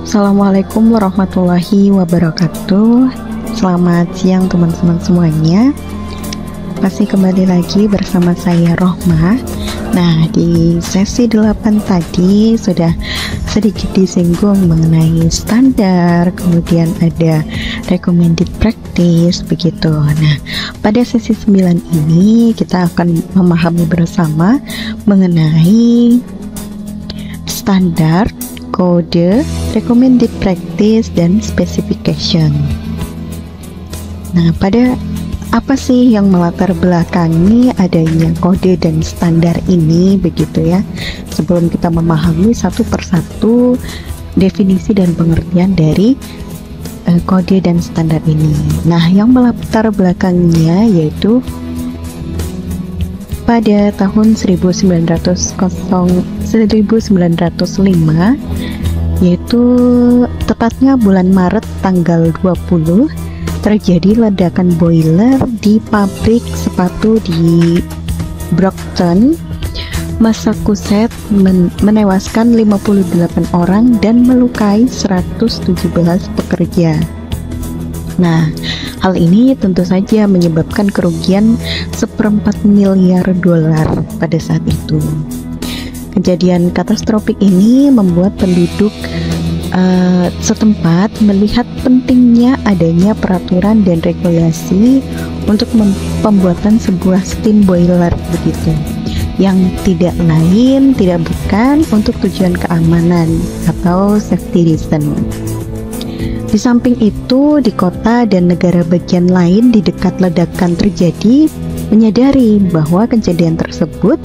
Assalamualaikum warahmatullahi wabarakatuh. Selamat siang teman-teman semuanya. Masih kembali lagi bersama saya Rohmah. Nah, di sesi 8 tadi sudah sedikit disinggung mengenai standar, kemudian ada recommended practice begitu. Nah, pada sesi 9 ini kita akan memahami bersama mengenai standar, kode, recommended practice, dan specification. Nah, pada apa sih yang melatar belakangi adanya kode dan standar ini begitu ya? Sebelum kita memahami satu persatu definisi dan pengertian dari kode dan standar ini. Nah, yang melatar belakanginya yaitu pada tahun 1905, yaitu tepatnya bulan Maret tanggal 20, terjadi ledakan boiler di pabrik sepatu di Brockton, Massachusetts, menewaskan 58 orang dan melukai 117 pekerja. Nah, hal ini tentu saja menyebabkan kerugian $1,4 miliar pada saat itu. Kejadian katastrofik ini membuat penduduk setempat melihat pentingnya adanya peraturan dan regulasi untuk pembuatan sebuah steam boiler begitu, yang tidak bukan untuk tujuan keamanan atau safety reason. Di samping itu, di kota dan negara bagian lain di dekat ledakan terjadi menyadari bahwa kejadian tersebut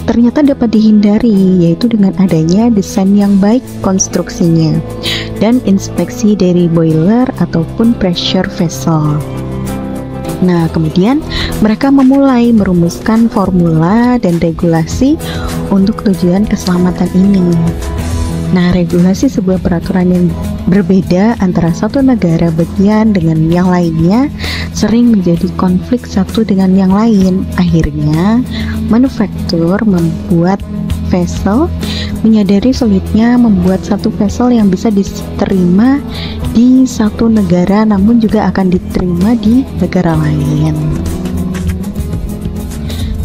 ternyata dapat dihindari, yaitu dengan adanya desain yang baik konstruksinya dan inspeksi dari boiler ataupun pressure vessel. Nah, kemudian mereka memulai merumuskan formula dan regulasi untuk tujuan keselamatan ini. Nah, regulasi sebuah peraturan yang berbeda antara satu negara bagian dengan yang lainnya sering menjadi konflik satu dengan yang lain. Akhirnya, manufaktur membuat vessel menyadari sulitnya membuat satu vessel yang bisa diterima di satu negara namun juga akan diterima di negara lain.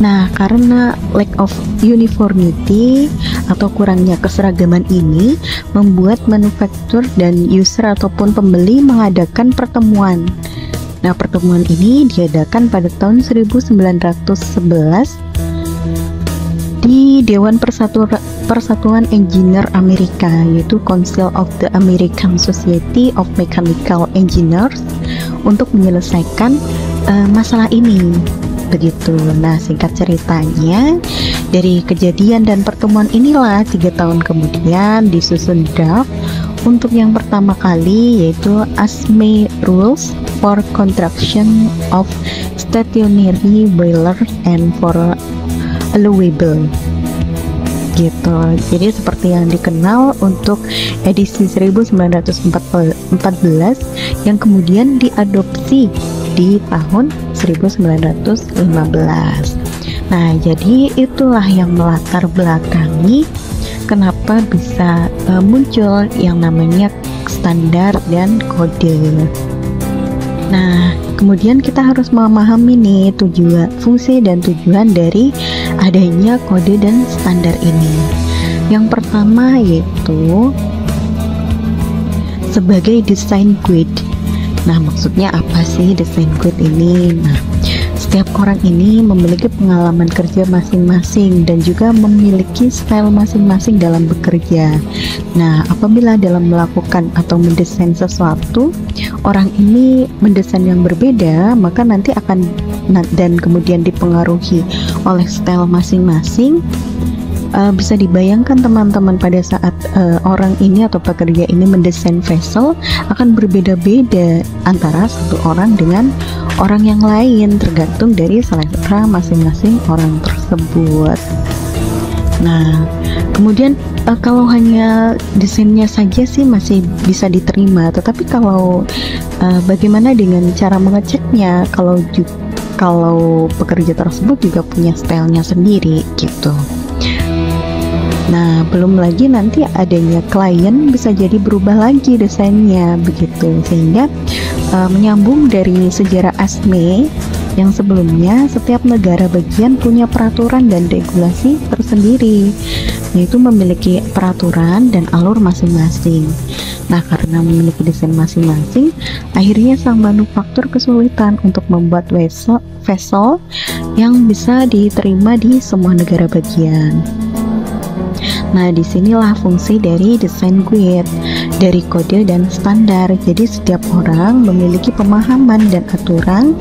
Nah, karena lack of uniformity atau kurangnya keseragaman ini membuat manufaktur dan user ataupun pembeli mengadakan pertemuan. Nah, pertemuan ini diadakan pada tahun 1911 di Dewan Persatuan Engineer Amerika, yaitu Council of the American Society of Mechanical Engineers, untuk menyelesaikan masalah ini begitu. Nah, singkat ceritanya, dari kejadian dan pertemuan inilah 3 tahun kemudian disusun draft untuk yang pertama kali, yaitu ASME Rules for Construction of Stationary Boilers and for Allowable gitu. Jadi seperti yang dikenal untuk edisi 1914 yang kemudian diadopsi di tahun 1915. Nah, jadi itulah yang melatar belakangi kenapa bisa muncul yang namanya standar dan kode. Nah, kemudian kita harus memahami nih tujuan, fungsi dan tujuan dari adanya kode dan standar ini. Yang pertama yaitu sebagai design guide. Nah, maksudnya apa sih design guide ini? Nah, setiap orang ini memiliki pengalaman kerja masing-masing dan juga memiliki style masing-masing dalam bekerja. Nah, apabila dalam melakukan atau mendesain sesuatu, orang ini mendesain yang berbeda, maka nanti akan dan kemudian dipengaruhi oleh style masing-masing. Bisa dibayangkan teman-teman pada saat orang ini atau pekerja ini mendesain vessel akan berbeda-beda antara satu orang dengan orang yang lain, tergantung dari selera masing-masing orang tersebut. Nah, kemudian kalau hanya desainnya saja sih masih bisa diterima, tetapi kalau bagaimana dengan cara mengeceknya, kalau pekerja tersebut juga punya stylenya sendiri gitu. Nah, Nah, belum lagi nanti adanya klien bisa jadi berubah lagi desainnya begitu, sehingga menyambung dari sejarah ASME yang sebelumnya, setiap negara bagian punya peraturan dan regulasi tersendiri, yaitu memiliki peraturan dan alur masing-masing. Nah, karena memiliki desain masing-masing, akhirnya sang manufaktur kesulitan untuk membuat vessel yang bisa diterima di semua negara bagian. Nah, disinilah fungsi dari desain guide, dari kode dan standar. Jadi setiap orang memiliki pemahaman dan aturan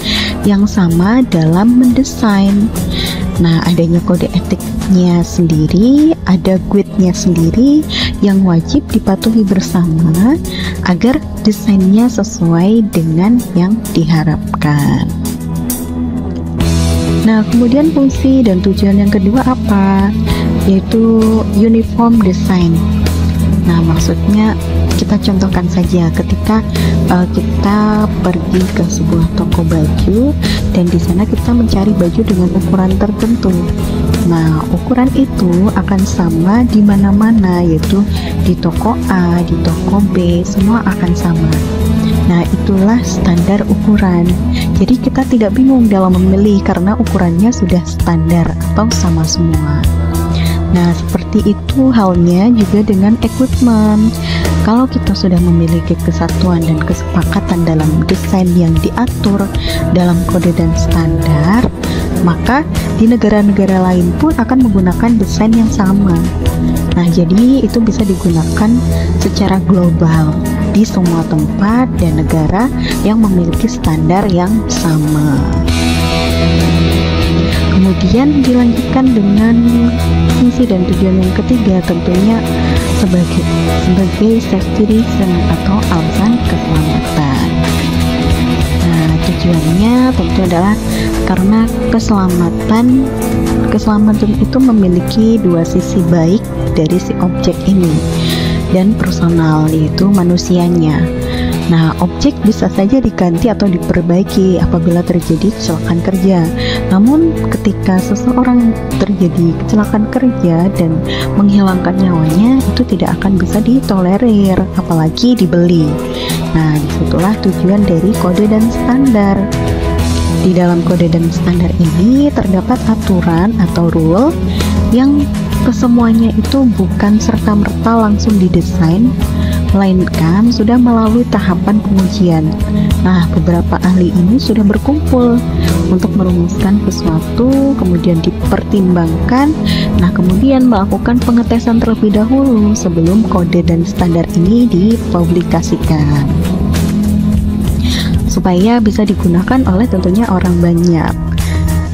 yang sama dalam mendesain. Nah, adanya kode etiknya sendiri, ada guide-nya sendiri yang wajib dipatuhi bersama agar desainnya sesuai dengan yang diharapkan. Nah, kemudian fungsi dan tujuan yang kedua apa? Yaitu uniform design. Nah, maksudnya kita contohkan saja ketika kita pergi ke sebuah toko baju dan di sana kita mencari baju dengan ukuran tertentu. Nah, ukuran itu akan sama di mana-mana, yaitu di toko A, di toko B, semua akan sama. Nah, itulah standar ukuran. Jadi kita tidak bingung dalam memilih karena ukurannya sudah standar atau sama semua. Nah, seperti itu halnya juga dengan equipment. Kalau kita sudah memiliki kesatuan dan kesepakatan dalam desain yang diatur dalam kode dan standar, maka di negara-negara lain pun akan menggunakan desain yang sama. Nah, jadi itu bisa digunakan secara global di semua tempat dan negara yang memiliki standar yang sama. Kemudian dilanjutkan dengan fungsi dan tujuan yang ketiga, tentunya sebagai safety reason atau alasan keselamatan. Nah, tujuannya tentu adalah karena keselamatan itu memiliki dua sisi baik dari si objek ini dan personal, yaitu manusianya. Nah, objek bisa saja diganti atau diperbaiki apabila terjadi kecelakaan kerja. Namun, ketika seseorang terjadi kecelakaan kerja dan menghilangkan nyawanya, itu tidak akan bisa ditolerir, apalagi dibeli. Nah, disitulah tujuan dari kode dan standar. Di dalam kode dan standar ini terdapat aturan atau rule yang kesemuanya itu bukan serta-merta langsung didesain, melainkan sudah melalui tahapan pengujian. Nah, beberapa ahli ini sudah berkumpul untuk merumuskan sesuatu, kemudian dipertimbangkan, nah kemudian melakukan pengetesan terlebih dahulu sebelum kode dan standar ini dipublikasikan, supaya bisa digunakan oleh tentunya orang banyak.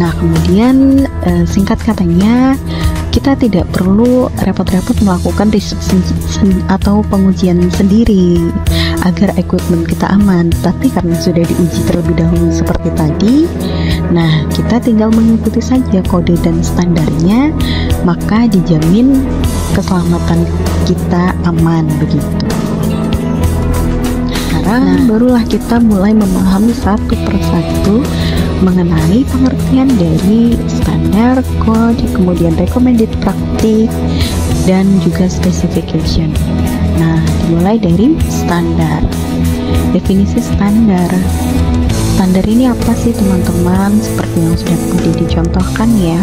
Nah, kemudian singkat katanya, kita tidak perlu repot-repot melakukan riset atau pengujian sendiri agar equipment kita aman, tapi karena sudah diuji terlebih dahulu seperti tadi, nah kita tinggal mengikuti saja kode dan standarnya, maka dijamin keselamatan kita aman begitu. Sekarang barulah kita mulai memahami satu persatu mengenai pengertian dari standar, code, kemudian recommended practice, dan juga specification. Nah, dimulai dari standar. Definisi standar. Standar ini apa sih teman-teman? Seperti yang sudah tadi dicontohkan ya.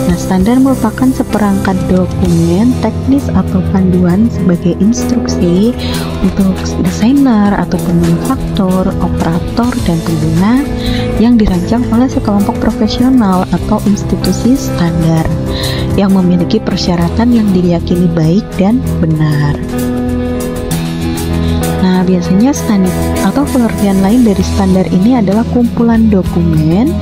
Nah, standar merupakan seperangkat dokumen teknis atau panduan sebagai instruksi untuk desainer ataupun manufaktur, operator, dan pengguna yang dirancang oleh sekelompok profesional atau institusi standar yang memiliki persyaratan yang diyakini baik dan benar. Nah, biasanya standar atau pengertian lain dari standar ini adalah kumpulan dokumen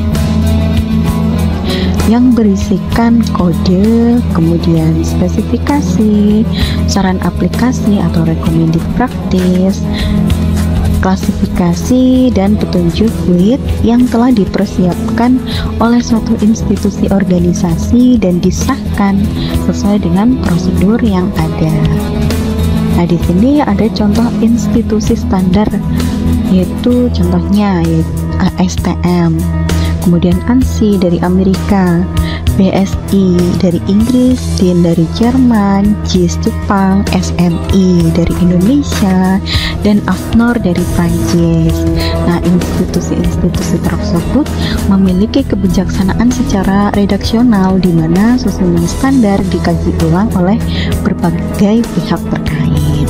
yang berisikan kode, kemudian spesifikasi, saran aplikasi atau recommended practice, klasifikasi, dan petunjuk guide yang telah dipersiapkan oleh suatu institusi organisasi dan disahkan sesuai dengan prosedur yang ada. Nah, di sini ada contoh institusi standar, yaitu contohnya ASTM. kemudian ANSI dari Amerika, BSI dari Inggris, DIN dari Jerman, JIS Jepang, SMI dari Indonesia, dan AFNOR dari Prancis. Nah, institusi-institusi tersebut memiliki kebijaksanaan secara redaksional di mana susunan standar dikaji ulang oleh berbagai pihak terkait.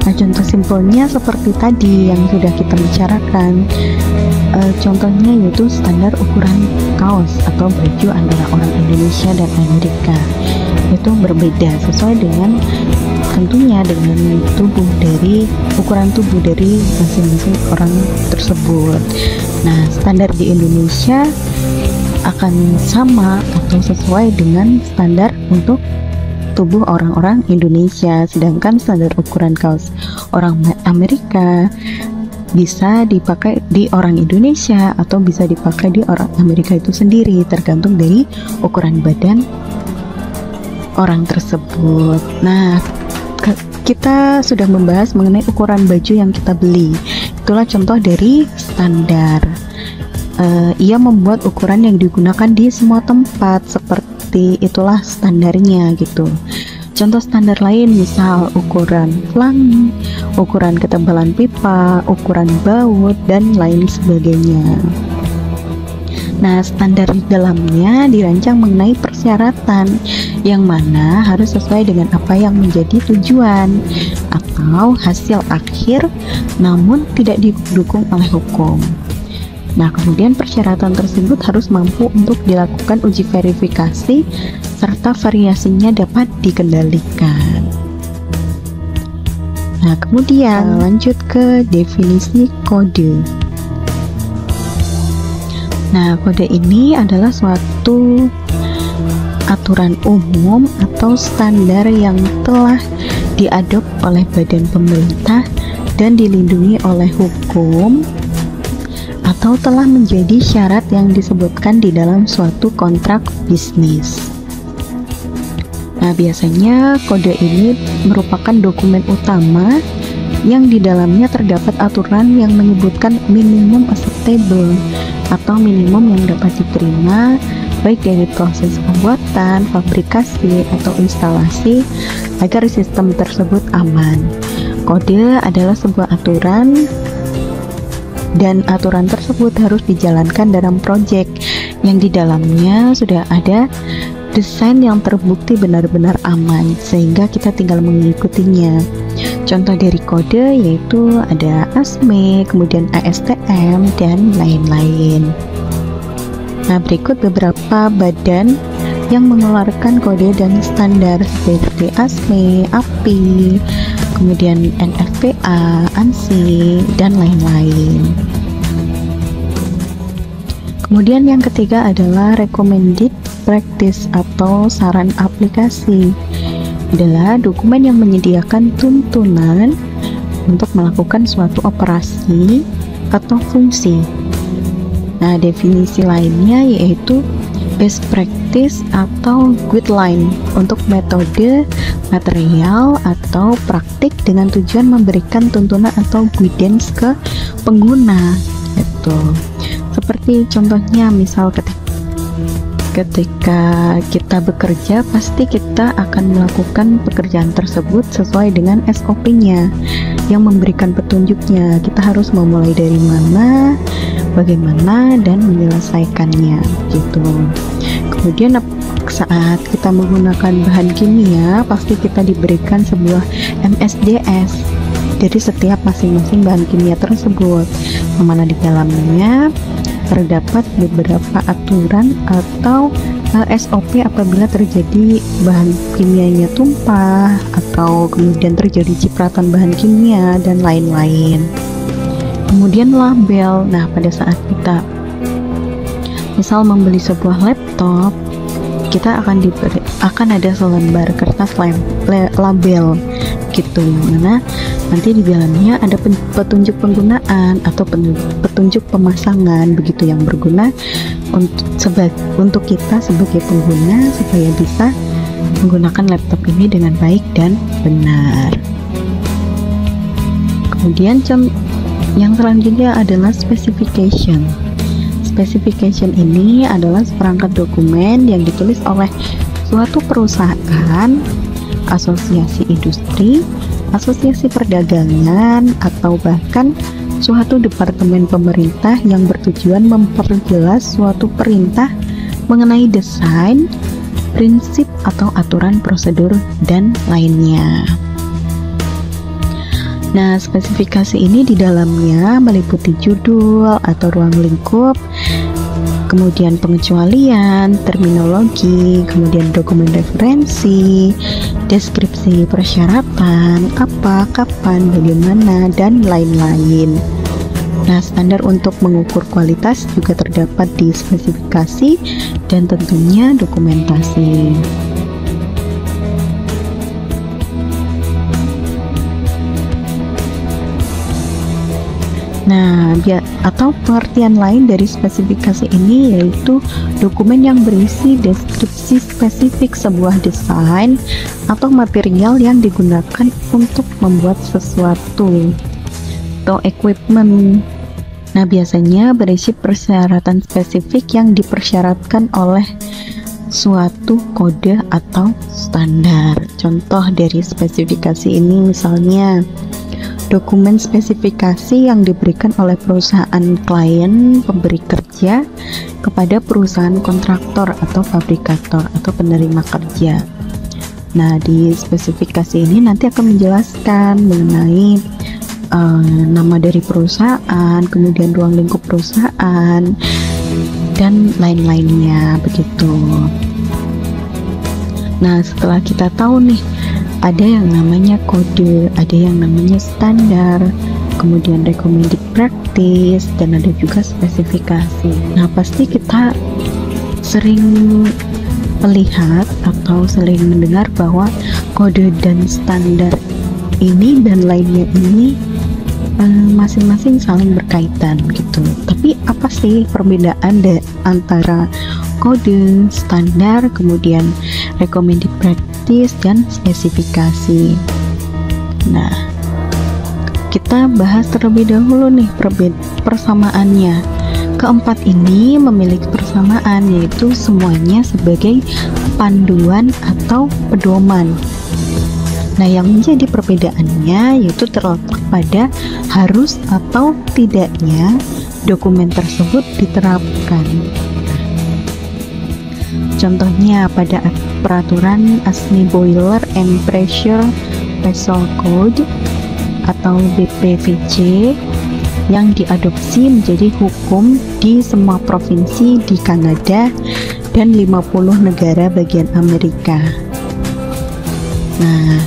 Nah, contoh simpelnya seperti tadi yang sudah kita bicarakan. Contohnya yaitu standar ukuran kaos atau baju antara orang Indonesia dan Amerika. Itu berbeda sesuai dengan tentunya dengan ukuran tubuh dari masing-masing orang tersebut. Nah, standar di Indonesia akan sama atau sesuai dengan standar untuk tubuh orang-orang Indonesia, sedangkan standar ukuran kaos orang Amerika bisa dipakai di orang Indonesia atau bisa dipakai di orang Amerika itu sendiri, tergantung dari ukuran badan orang tersebut. Nah, kita sudah membahas mengenai ukuran baju yang kita beli. Itulah contoh dari standar. Ia membuat ukuran yang digunakan di semua tempat, seperti itulah standarnya gitu. Contoh standar lain misal ukuran pelangi, ukuran ketebalan pipa, ukuran baut, dan lain sebagainya. Nah, standar di dalamnya dirancang mengenai persyaratan yang mana harus sesuai dengan apa yang menjadi tujuan atau hasil akhir, namun tidak didukung oleh hukum. Nah, kemudian persyaratan tersebut harus mampu untuk dilakukan uji verifikasi serta variasinya dapat dikendalikan. Nah, kemudian lanjut ke definisi kode. Nah, kode ini adalah suatu aturan umum atau standar yang telah diadop oleh badan pemerintah dan dilindungi oleh hukum atau telah menjadi syarat yang disebutkan di dalam suatu kontrak bisnis. Nah, biasanya kode ini merupakan dokumen utama yang di dalamnya terdapat aturan yang menyebutkan minimum acceptable atau minimum yang dapat diterima baik dari proses pembuatan, fabrikasi, atau instalasi agar sistem tersebut aman. Kode adalah sebuah aturan dan aturan tersebut harus dijalankan dalam proyek yang di dalamnya sudah ada desain yang terbukti benar-benar aman sehingga kita tinggal mengikutinya. Contoh dari kode yaitu ada ASME, kemudian ASTM, dan lain-lain. Nah, berikut beberapa badan yang mengeluarkan kode dan standar seperti ASME, API, kemudian NFPA, ANSI, dan lain-lain. Kemudian yang ketiga adalah recommended practice atau saran aplikasi. Adalah dokumen yang menyediakan tuntunan untuk melakukan suatu operasi atau fungsi. Nah, definisi lainnya yaitu best practice atau guideline untuk metode, material, atau praktik dengan tujuan memberikan tuntunan atau guidance ke pengguna. Itu seperti contohnya misal ketika kita bekerja pasti kita akan melakukan pekerjaan tersebut sesuai dengan SOP-nya yang memberikan petunjuknya. Kita harus memulai dari mana, bagaimana, dan menyelesaikannya gitu. Kemudian saat kita menggunakan bahan kimia pasti kita diberikan sebuah MSDS dari setiap masing-masing bahan kimia tersebut, yang mana di dalamnya terdapat beberapa aturan atau SOP apabila terjadi bahan kimianya tumpah atau kemudian terjadi cipratan bahan kimia dan lain-lain. Kemudian label. Nah, pada saat kita misal membeli sebuah laptop, kita akan ada selembar kertas label gitu, mana nanti di dalamnya ada petunjuk penggunaan atau petunjuk pemasangan begitu yang berguna untuk kita sebagai pengguna supaya bisa menggunakan laptop ini dengan baik dan benar. Kemudian yang selanjutnya adalah specification. specification ini adalah seperangkat dokumen yang ditulis oleh suatu perusahaan, asosiasi industri, asosiasi perdagangan, atau bahkan suatu departemen pemerintah yang bertujuan memperjelas suatu perintah mengenai desain, prinsip atau aturan prosedur dan lainnya. Nah, spesifikasi ini di dalamnya meliputi judul atau ruang lingkup, kemudian pengecualian, terminologi, kemudian dokumen referensi, deskripsi persyaratan, apa, kapan, bagaimana, dan lain-lain. Nah, standar untuk mengukur kualitas juga terdapat di spesifikasi dan tentunya dokumentasi. Nah, atau pengertian lain dari spesifikasi ini yaitu dokumen yang berisi deskripsi spesifik sebuah desain atau material yang digunakan untuk membuat sesuatu atau equipment. Nah, biasanya berisi persyaratan spesifik yang dipersyaratkan oleh suatu kode atau standar. Contoh dari spesifikasi ini misalnya dokumen spesifikasi yang diberikan oleh perusahaan klien pemberi kerja kepada perusahaan kontraktor atau fabrikator atau penerima kerja. Nah, di spesifikasi ini nanti akan menjelaskan mengenai nama dari perusahaan, kemudian ruang lingkup perusahaan, dan lain-lainnya begitu. Nah, setelah kita tahu nih ada yang namanya kode, ada yang namanya standar, kemudian recommended practice, dan ada juga spesifikasi. Nah, pasti kita sering melihat atau sering mendengar bahwa kode dan standar ini dan lainnya ini masing-masing saling berkaitan gitu. Tapi apa sih perbedaan antara kode, standar, kemudian recommended practice, dan spesifikasi? Nah, kita bahas terlebih dahulu nih persamaannya. Keempat ini memiliki persamaan, yaitu semuanya sebagai panduan atau pedoman. Nah, yang menjadi perbedaannya yaitu terletak pada harus atau tidaknya dokumen tersebut diterapkan. Contohnya pada peraturan ASME Boiler and Pressure Vessel Code atau BPVC yang diadopsi menjadi hukum di semua provinsi di Kanada dan 50 negara bagian Amerika. Nah,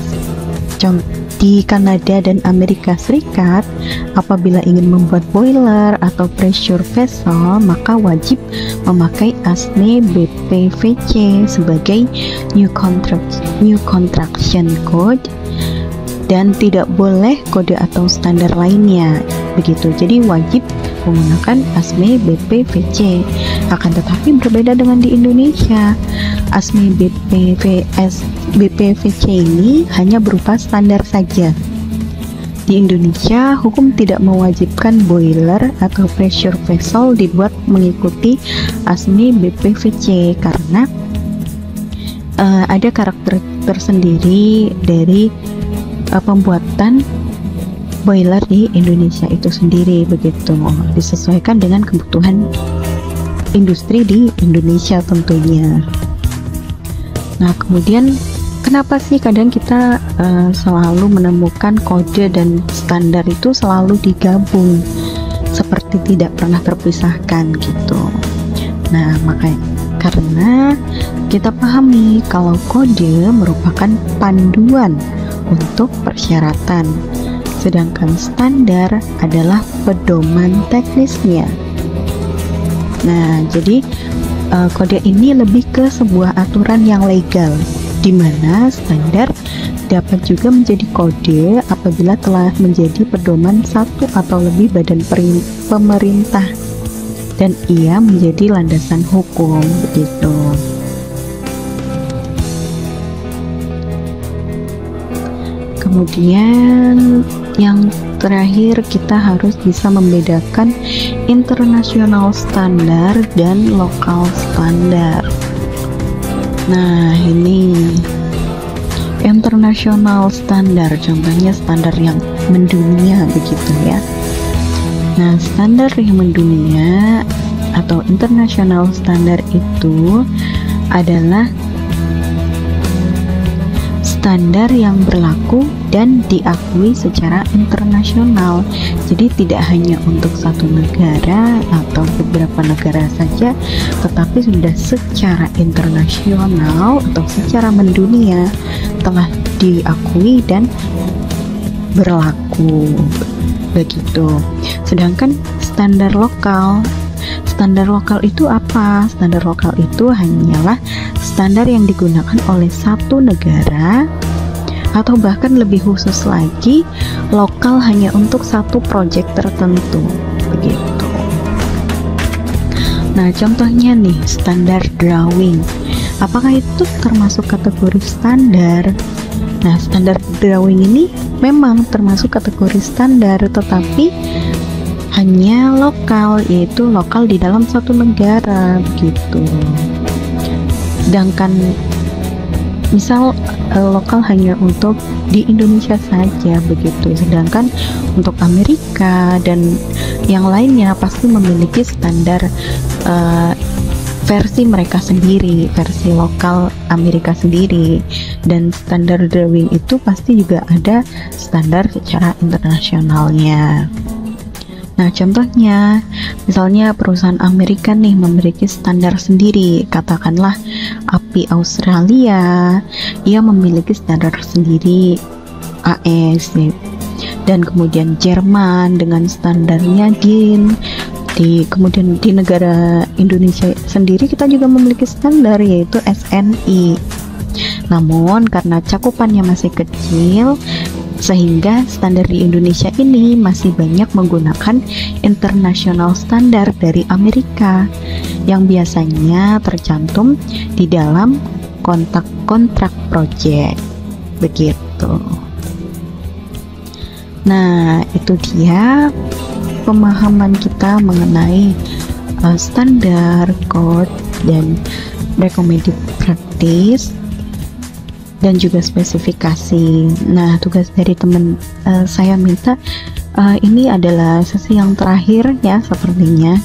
di Kanada dan Amerika Serikat, apabila ingin membuat boiler atau pressure vessel, maka wajib memakai ASME BPVC sebagai New Construction Code dan tidak boleh kode atau standar lainnya. Begitu, jadi wajib menggunakan ASME BPVC. Akan tetapi berbeda dengan di Indonesia. ASME BPVC ini hanya berupa standar saja. Di Indonesia, hukum tidak mewajibkan boiler atau pressure vessel dibuat mengikuti ASME BPVC karena ada karakter tersendiri dari pembuatan boiler di Indonesia itu sendiri, begitu, disesuaikan dengan kebutuhan industri di Indonesia tentunya. Nah, kemudian kenapa sih kadang kita selalu menemukan kode dan standar itu selalu digabung seperti tidak pernah terpisahkan gitu. Nah, makanya karena kita pahami kalau kode merupakan panduan untuk persyaratan, sedangkan standar adalah pedoman teknisnya. Nah, jadi kode ini lebih ke sebuah aturan yang legal, di mana standar dapat juga menjadi kode apabila telah menjadi pedoman satu atau lebih badan pemerintah dan ia menjadi landasan hukum, begitu. Kemudian yang terakhir, kita harus bisa membedakan international standar dan lokal standar. Nah, ini international standar, contohnya standar yang mendunia begitu ya. Nah, standar yang mendunia atau international standar itu adalah standar yang berlaku dan diakui secara internasional. Jadi tidak hanya untuk satu negara atau beberapa negara saja, tetapi sudah secara internasional atau secara mendunia telah diakui dan berlaku begitu. Sedangkan standar lokal itu apa? Standar lokal itu hanyalah standar yang digunakan oleh satu negara, atau bahkan lebih khusus lagi, lokal hanya untuk satu proyek tertentu begitu. Nah, contohnya nih, standar drawing. Apakah itu termasuk kategori standar? Nah, standar drawing ini memang termasuk kategori standar, tetapi hanya lokal, yaitu lokal di dalam satu negara begitu. Sedangkan misal lokal hanya untuk di Indonesia saja begitu, sedangkan untuk Amerika dan yang lainnya pasti memiliki standar versi mereka sendiri, versi lokal Amerika sendiri, dan standar drawing itu pasti juga ada standar secara internasionalnya. Nah, contohnya, misalnya perusahaan Amerika nih memiliki standar sendiri, katakanlah API Australia, ia memiliki standar sendiri AS, dan kemudian Jerman dengan standarnya DIN. Kemudian di negara Indonesia sendiri kita juga memiliki standar, yaitu SNI. Namun karena cakupannya masih kecil, sehingga standar di Indonesia ini masih banyak menggunakan international standar dari Amerika yang biasanya tercantum di dalam kontrak project begitu. Nah, itu dia pemahaman kita mengenai standar, code, dan recommended practice, dan juga spesifikasi. Nah, tugas dari teman saya minta, ini adalah sesi yang terakhir ya sepertinya.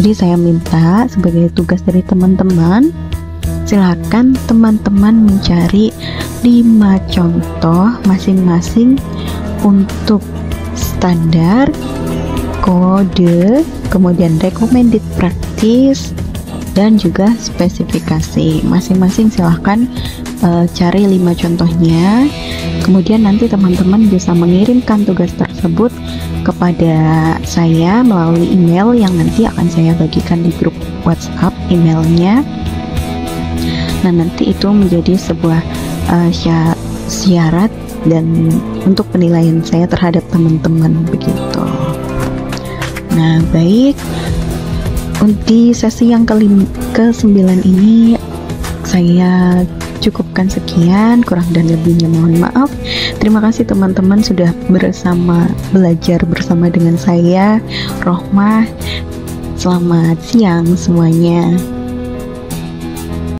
Jadi saya minta sebagai tugas dari teman-teman, silakan teman-teman mencari 5 contoh masing-masing untuk standar, kode, kemudian recommended practice, dan juga spesifikasi. Masing-masing silahkan cari 5 contohnya, kemudian nanti teman-teman bisa mengirimkan tugas tersebut kepada saya melalui email yang nanti akan saya bagikan di grup WhatsApp emailnya. Nah, nanti itu menjadi sebuah syarat dan untuk penilaian saya terhadap teman-teman begitu. Nah, baik, di sesi yang ke-9 ini saya cukupkan sekian, kurang dan lebihnya mohon maaf. Terima kasih teman-teman sudah belajar bersama dengan saya, Rohmah. Selamat siang semuanya.